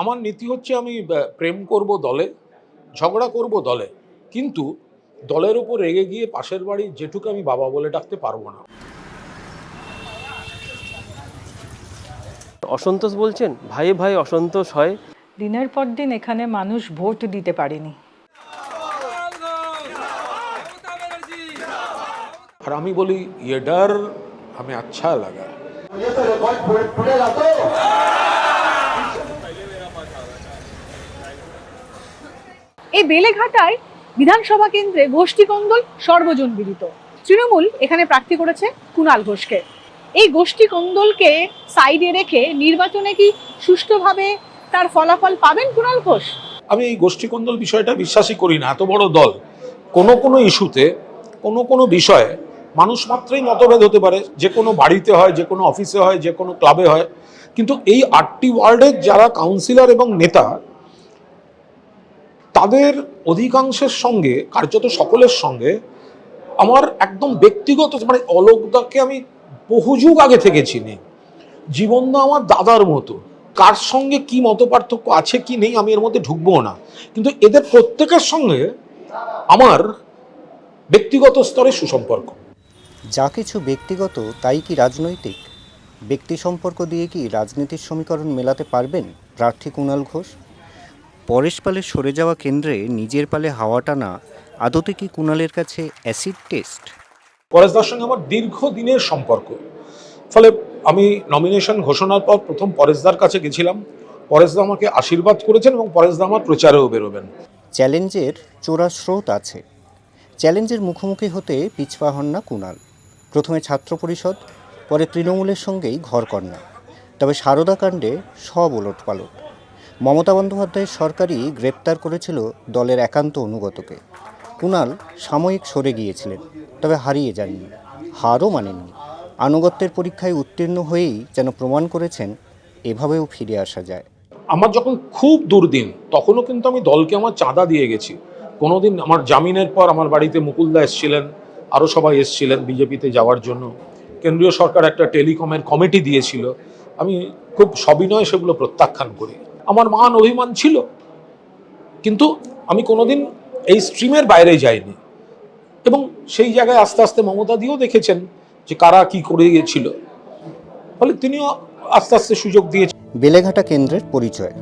আমার নীতি হচ্ছে আমি প্রেম করব দলে, ঝগড়া করব দলে, কিন্তু দলের উপর রেগে গিয়ে পাশের বাড়ির জেঠুকে আমি বাবা বলে ডাকতে পারবো না। অসন্তোষ বলছেন, ভাই ভাই অসন্তোষ হয়। দিনের পর দিন এখানে মানুষ ভোট দিতে পারেনি। আর আমি বলি ইয়ে ডর हमें अच्छा लगा। এই বেলেঘাটায় বিধানসভা কেন্দ্রে গোষ্ঠী কোন্দল সর্বজন বিদিত। তৃণমূল এখানে প্রার্থী করেছে কুণাল ঘোষকে। এই গোষ্ঠী কোন্দলকে সাইডে রেখে নির্বাচনে কি সুষ্ঠুভাবে তার ফলাফল পাবেন কুণাল ঘোষ? আমি এই গোষ্ঠীকন্দল বিষয়টা বিশ্বাসই করি না। এত বড় দল, কোনো ইস্যুতে কোনো বিষয়ে মানুষ মাত্রই মতভেদ হতে পারে, যে কোনো বাড়িতে হয়, যে কোনো অফিসে হয়, যে কোনো ক্লাবে হয়, কিন্তু এই 8টি ওয়ার্ডের যারা কাউন্সিলর এবং নেতা, তাদের অধিকাংশের সঙ্গে, কার্যত সকলের সঙ্গে আমার একদম ব্যক্তিগত, মানে অলোকদাকে আমি বহু যুগ আগে থেকে চিনি। জীবনদা আমার দাদার মতো। কার সঙ্গে কি মত পার্থক্য আছে কি নেই আমি এর মধ্যে ঢুকবো না, কিন্তু এদের প্রত্যেকের সঙ্গে আমার ব্যক্তিগত স্তরে সুসম্পর্ক। যা কিছু ব্যক্তিগত তাই কি রাজনৈতিক? ব্যক্তি সম্পর্ক দিয়ে কি রাজনীতির সমীকরণ মেলাতে পারবেন প্রার্থী কুণাল ঘোষ? পরেশ পালের সরে যাওয়া কেন্দ্রে নিজের পালে হাওয়া টানা আদতে কি কুণালের কাছে অ্যাসিড টেস্ট? পরেশদার সঙ্গে আমার দীর্ঘদিনের সম্পর্ক, ফলে আমি নমিনেশন ঘোষণার পর প্রথম পরেশদার কাছে গেছিলাম। পরেশদা আমাকে আশীর্বাদ করেছেন এবং পরেশদা আমার প্রচারেও বেরোবেন। চ্যালেঞ্জের চোরা স্রোত আছে। চ্যালেঞ্জের মুখোমুখি হতে পিছপা হন না কুণাল। প্রথমে ছাত্র পরিষদ, পরে তৃণমূলের সঙ্গেই ঘরকন্না। তবে সারদা কাণ্ডে সব ওলটপালট। মমতা বন্দ্যোপাধ্যায়ের সরকারই গ্রেপ্তার করেছিল দলের একান্ত অনুগতকে। কুণাল সাময়িক সরে গিয়েছিলেন, তবে হারিয়ে যাননি, হারও মানেননি। আনুগত্যের পরীক্ষায় উত্তীর্ণ হয়েই যেন প্রমাণ করেছেন এভাবেও ফিরে আসা যায়। আমার যখন খুব দুর্দিন, তখনও কিন্তু আমি দলকে আমার চাঁদা দিয়ে গেছি। কোনোদিন আমার জামিনের পর আমার বাড়িতে মুকুলদা এসছিলেন, আরও সবাই এসছিলেন বিজেপিতে যাওয়ার জন্য। কেন্দ্রীয় সরকার একটা টেলিকমের কমিটি দিয়েছিল, আমি খুব সবিনয় সেগুলো প্রত্যাখ্যান করি। আমার মান অভিমান ছিল, কিন্তু আমি কোনোদিন এই স্ট্রিমের বাইরে যাইনি। এবং সেই জায়গায় আস্তে আস্তে মমতা দিয়েও দেখেছেন যে কারা কি করে গিয়েছিল, ফলে তিনিও আস্তে আস্তে সুযোগ দিয়েছেন। বেলেঘাটা কেন্দ্রের পরিচয়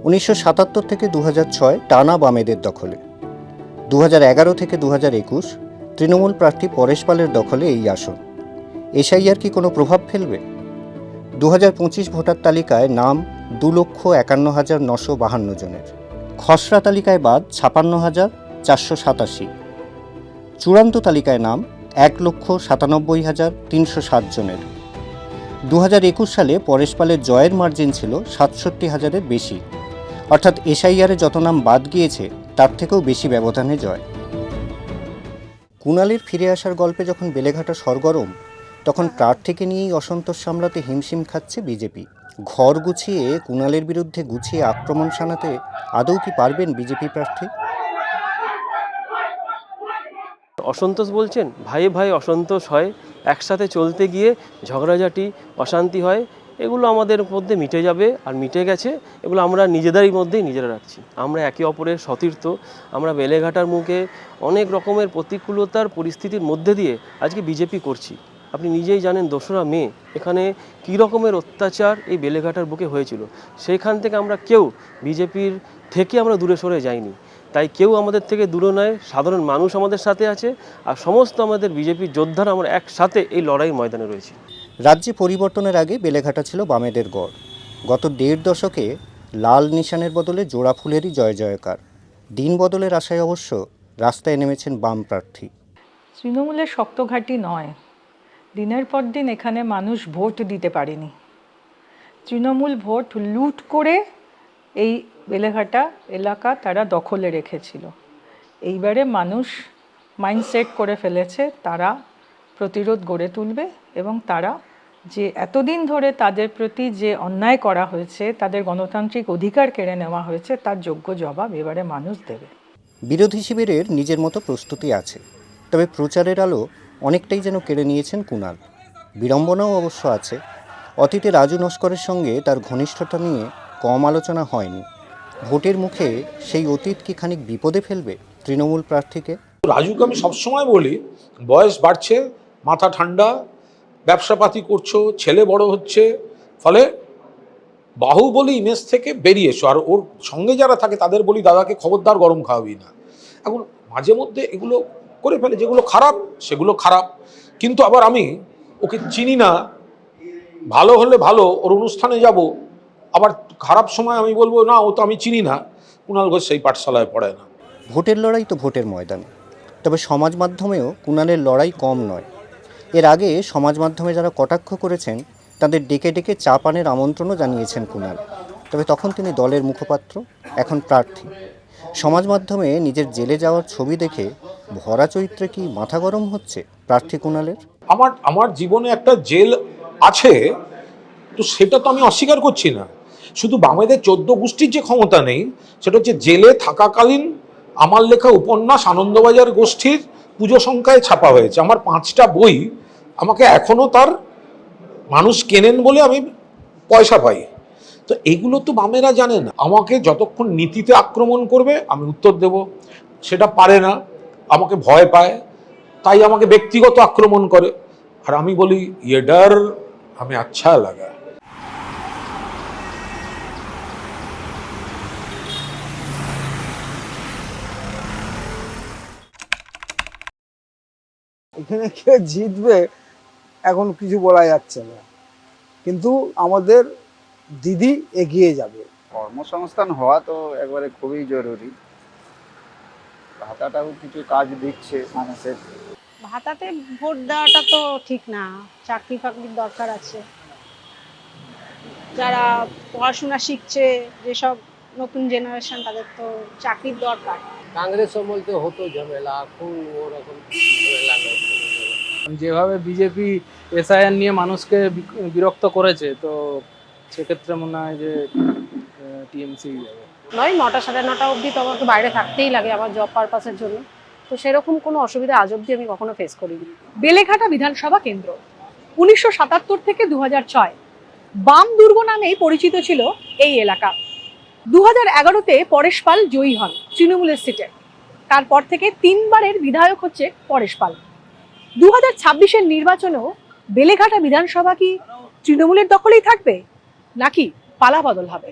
1977 থেকে 2006 টানা বামেদের দখলে। 2011 থেকে 2021 তৃণমূল প্রার্থী পরেশ পালের দখলে এই আসন। এসআইআর কি কোনো প্রভাব ফেলবে? 2025 ভোটার তালিকায় নাম 2,51,952 জনের। খসড়া তালিকায় বাদ 56,487। চূড়ান্ত তালিকায় নাম 1,97,307 জনের। 2021 সালে পরেশ পালের জয়ের মার্জিন ছিল 67,000-এর বেশি, অর্থাৎ এসআইআরে যত নাম বাদ গিয়েছে তার থেকেও বেশি ব্যবধানে জয়। কুণালের ফিরে আসার গল্পে যখন বেলেঘাটা সরগরম, তখন প্রার্থীকে নিয়েই অসন্তোষ সামলাতে হিমশিম খাচ্ছে বিজেপি। ঘর গুছিয়ে কুণালের বিরুদ্ধে গুছিয়ে আক্রমণ শানাতে আদৌ কি পারবেন বিজেপি প্রার্থী? অসন্তোষ বলছেন, ভাই ভাই অসন্তোষ হয়। একসাথে চলতে গিয়ে ঝগড়াঝাটি, অশান্তি হয়, এগুলো আমাদের মধ্যে মিটে যাবে, আর মিটে গেছে। এগুলো আমরা নিজেদেরই মধ্যেই নিজেরা রাখছি। আমরা একে অপরের সতীর্থ। আমরা বেলেঘাটার মুখে অনেক রকমের প্রতিকূলতার পরিস্থিতির মধ্যে দিয়ে আজকে বিজেপি করছি। আপনি নিজেই জানেন 2রা মে এখানে কী রকমের অত্যাচার এই বেলেঘাটার বুকে হয়েছিল। সেইখান থেকে আমরা কেউ বিজেপির থেকে আমরা দূরে সরে যাইনি। তাই কেউ আমাদের থেকে দূরে নয়, সাধারণ মানুষ আমাদের সাথে আছে, আর সমস্ত আমাদের বিজেপির যোদ্ধারা আমরা একসাথে এই লড়াই ময়দানে রয়েছি। রাজ্যে পরিবর্তনের আগে বেলেঘাটা ছিল বামেদের গড়। গত 1.5 দশকে লাল নিশানের বদলে জোড়া ফুলেরই জয় জয়কার। দিন বদলের আশায় অবশ্য রাস্তায় নেমেছেন বাম প্রার্থী। তৃণমূলের শক্ত ঘাঁটি নয়। দিনের পর দিন এখানে মানুষ ভোট দিতে পারেনি। তৃণমূল ভোট লুট করে এই বেলেঘাটা এলাকা তারা দখলে রেখেছিল। এইবারে মানুষ মাইন্ডসেট করে ফেলেছে তারা প্রতিরোধ গড়ে তুলবে, এবং তারা যে এতদিন ধরে তাদের প্রতি যে অন্যায় করা হয়েছে, তাদের গণতান্ত্রিক অধিকার কেড়ে নেওয়া হয়েছে, তার যোগ্য জবাব এবারে মানুষ দেবে। বিরোধী শিবিরের নিজের মতো প্রস্তুতি আছে, তবে প্রচারের আলো অনেকটাই যেন কেড়ে নিয়েছেন কুণাল। বিড়ম্বনাও অবশ্য আছে। অতীতে রাজু নস্করের সঙ্গে তার ঘনিষ্ঠতা নিয়ে কম আলোচনা হয়নি। ভোটের মুখে সেই অতীত কি খানিক বিপদে ফেলবে তৃণমূল প্রার্থীকে? রাজুকে আমি সবসময় বলি, বয়স বাড়ছে, মাথা ঠান্ডা, ব্যবসাপাতি করছো, ছেলে বড় হচ্ছে, ফলে বাহুবলী ইমেজ থেকে বেরিয়ে এসো। আর ওর সঙ্গে যারা থাকে তাদের বলি, দাদাকে খবরদার গরম খাওয়াবি না। এখন মাঝে মধ্যে এগুলো করে ফেলে, যেগুলো খারাপ সেগুলো খারাপ, কিন্তু আবার আমি ওকে চিনি না, ভালো হলে ভালো, ওর অনুষ্ঠানে যাব, আবার খারাপ সময় আমি বলবো না ও তো আমি চিনি না। কুণাল ঘোষ সেই পাঠশালায় পড়ে না। ভোটের লড়াই তো ভোটের ময়দান, তবে সমাজ মাধ্যমেও কুণালের লড়াই কম নয়। এর আগে সমাজ মাধ্যমে যারা কটাক্ষ করেছেন তাদের ডেকে ডেকে চা পানের আমন্ত্রণও জানিয়েছেন কুণাল। তবে তখন তিনি দলের মুখপাত্র, এখন প্রার্থী। সমাজ মাধ্যমে নিজের জেলে যাওয়ার ছবি দেখে ভরা চরিত্রে কি মাথা গরম হচ্ছে প্রার্থী কুণালের? আমার জীবনে একটা জেল আছে, তো সেটা তো আমি অস্বীকার করছি না। শুধু বামেদের 14 গোষ্ঠীর যে ক্ষমতা নেই, সেটা হচ্ছে জেলে থাকাকালীন আমার লেখা উপন্যাস আনন্দবাজার গোষ্ঠীর পুজো সংখ্যায় ছাপা হয়েছে। আমার 5টা বই, আমাকে এখনো তার মানুষ কেনেন বলে আমি পয়সা পাই। তো এগুলো তো বামেরা জানে না। আমাকে যতক্ষণ নীতিতে আক্রমণ করবে আমি উত্তর দেব, সেটা পারে না, আমাকে ভয় পায়, তাই আমাকে ব্যক্তিগত আক্রমণ করে। আর আমি বলি ইয়ে ডর हमें अच्छा लगा। এখানে কে জিতবে এখন কিছু বলা যাচ্ছে না, কিন্তু আমাদের দিদি এগিয়ে যাবে। কর্মসংস্থান হওয়া তো একবারে খুবই জরুরি। ভাতাটাও কিছু কাজ দিচ্ছে মানুষের। ভাতাতে ভোট দেওয়াটা তো ঠিক না, চাকরি ফাকরির দরকার আছে। যারা পড়াশোনা শিখছে, যেসব নতুন জেনারেশন, তাদের তো চাকরির দরকার। কাংগ্রেস বলতে হতো ঝামেলা, এখন ওরকম ঝামেলা নয়। যেভাবে বিজেপি এসআইআর নিয়ে মানুষকে বিরক্ত করেছে, তো সেক্ষেত্রে মনে হয় যে টিএমসি যাবে। নয়, 9টা সাড়ে 9টা অবধি তো আমাকে বাইরে থাকতেই লাগে আমার জব পারপাসের জন্য, তো সেরকম কোনো অসুবিধা আজ অবধি আমি কখনো ফেস করিনি। বেলেঘাটা বিধানসভা কেন্দ্র 1977 থেকে 2006 বাম দুর্গ নামেই পরিচিত ছিল এই এলাকা। 2011-তে পরেশ পাল জয়ী হন তৃণমূলের সিটে। তারপর থেকে 3বারের বিধায়ক হচ্ছে পরেশ পাল। 2026-এর নির্বাচনেও বেলেঘাটা বিধানসভা কি তৃণমূলের দখলেই থাকবে, নাকি পালাবদল হবে?